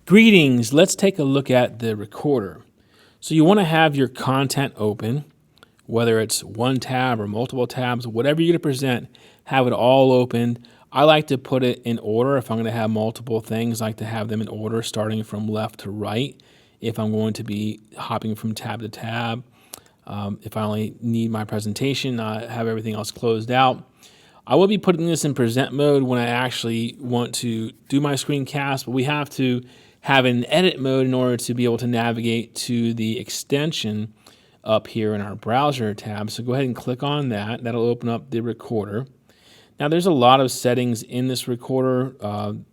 Greetings. Let's take a look at the recorder. So you want to have your content open, whether it's one tab or multiple tabs, whatever you're going to present, have it all open. I like to put it in order. If I'm going to have multiple things, I like to have them in order starting from left to right. If I'm going to be hopping from tab to tab, if I only need my presentation, I have everything else closed out. I will be putting this in present mode when I actually want to do my screencast, but we have to have an edit mode in order to be able to navigate to the extension up here in our browser tab. So go ahead and click on that. That'll open up the recorder. Now there's a lot of settings in this recorder.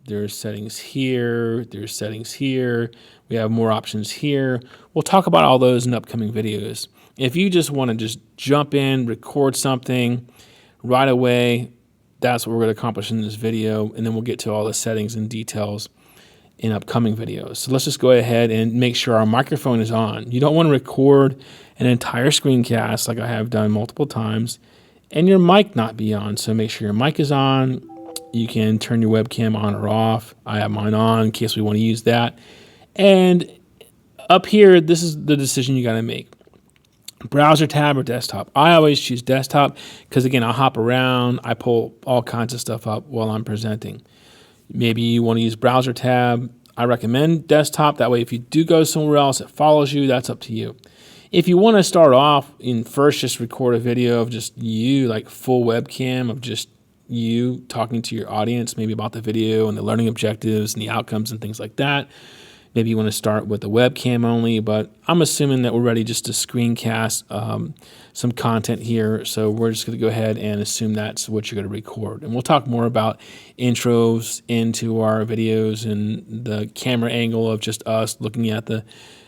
There's settings here, there's settings here. We have more options here. We'll talk about all those in upcoming videos. If you just want to just jump in, record something right away, that's what we're going to accomplish in this video, and then we'll get to all the settings and details in upcoming videos. So let's just go ahead and make sure our microphone is on. You don't want to record an entire screencast like I have done multiple times and your mic not be on. So make sure your mic is on. You can turn your webcam on or off. I have mine on in case we want to use that. And up here, this is the decision you got to make. Browser tab or desktop. I always choose desktop because, again, I'll hop around. I pull all kinds of stuff up while I'm presenting. Maybe you want to use browser tab. I recommend desktop. That way, if you do go somewhere else, it follows you. That's up to you. If you want to start off in first, just record a video of just you, like full webcam of just you talking to your audience, maybe about the video and the learning objectives and the outcomes and things like that. Maybe you want to start with the webcam only, but I'm assuming that we're ready just to screencast some content here. So we're just going to go ahead and assume that's what you're going to record. And we'll talk more about intros into our videos and the camera angle of just us looking at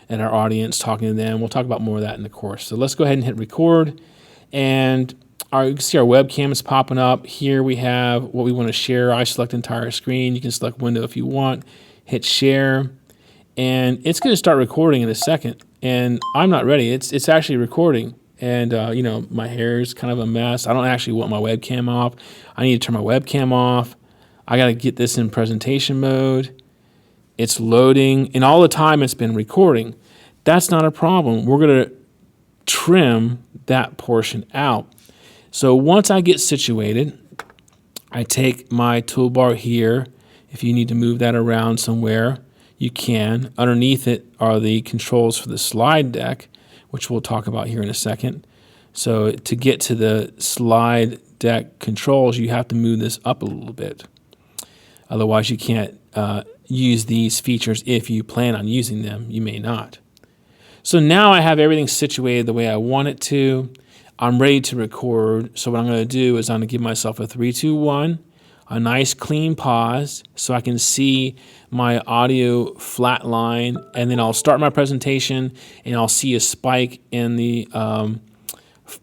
our audience, talking to them. We'll talk about more of that in the course. So let's go ahead and hit record. And you can see our webcam is popping up. Here we have what we want to share. I select entire screen. You can select window if you want. Hit share. And it's going to start recording in a second, and I'm not ready. It's actually recording, and my hair is kind of a mess. I don't actually want my webcam off. I need to turn my webcam off. I got to get this in presentation mode. It's loading, and all the time it's been recording. That's not a problem. We're going to trim that portion out. So once I get situated, I take my toolbar here. If you need to move that around somewhere, you can. Underneath it are the controls for the slide deck, which we'll talk about here in a second. So to get to the slide deck controls, you have to move this up a little bit. Otherwise, you can't use these features if you plan on using them. You may not. So now I have everything situated the way I want it to. I'm ready to record. So what I'm going to do is I'm going to give myself a 3, 2, 1. A nice clean pause so I can see my audio flat line, and then I'll start my presentation and I'll see a spike in the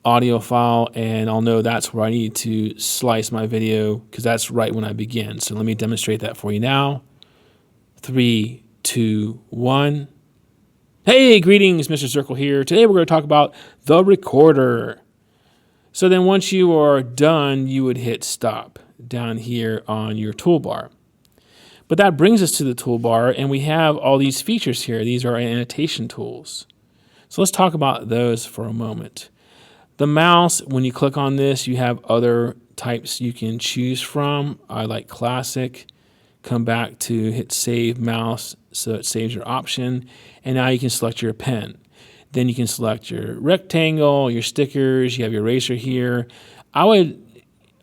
audio file, and I'll know that's where I need to slice my video because that's right when I begin. So let me demonstrate that for you now. 3, 2, 1. Hey, greetings, Mr. Circle here. Today we're going to talk about the recorder. So then once you are done, you would hit stop down here on your toolbar. But that brings us to the toolbar, and we have all these features here. These are annotation tools. So let's talk about those for a moment. The mouse, when you click on this, you have other types you can choose from. I like classic. Come back to hit save mouse so it saves your option, and now you can select your pen. Then you can select your rectangle, your stickers, you have your eraser here. I would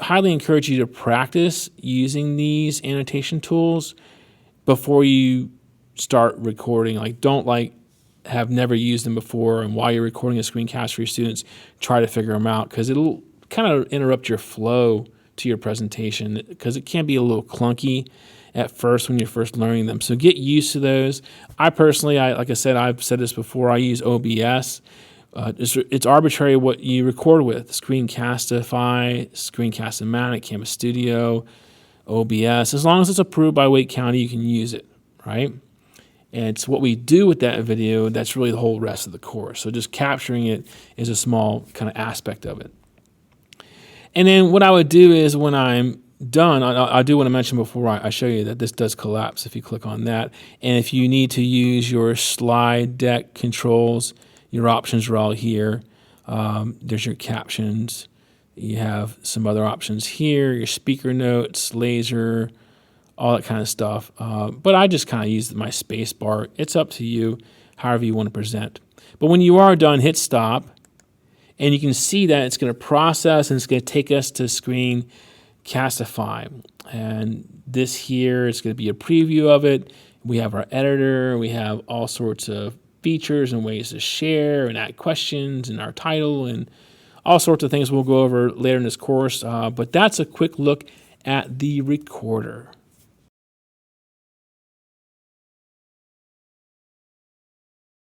highly encourage you to practice using these annotation tools before you start recording. Don't have never used them before, and while you're recording a screencast for your students, try to figure them out because it'll kind of interrupt your flow to your presentation because it can be a little clunky at first when you're first learning them. So get used to those. I personally, like I said, I've said this before, I use OBS. It's arbitrary what you record with. Screencastify, Screencast-O-Matic, Canvas Studio, OBS. As long as it's approved by Wake County, you can use it, right? And it's what we do with that video that's really the whole rest of the course. So just capturing it is a small kind of aspect of it. And then what I would do is when I'm done, I do want to mention before I show you that this does collapse if you click on that. And if you need to use your slide deck controls, your options are all here. There's your captions. You have some other options here, your speaker notes, laser, all that kind of stuff. But I just kind of use my space bar. It's up to you, however you want to present. But when you are done, hit stop. And you can see that it's going to process and it's going to take us to screen Castify. And this here is going to be a preview of it. We have our editor. We have all sorts of features and ways to share and add questions and our title and all sorts of things we'll go over later in this course. But that's a quick look at the recorder.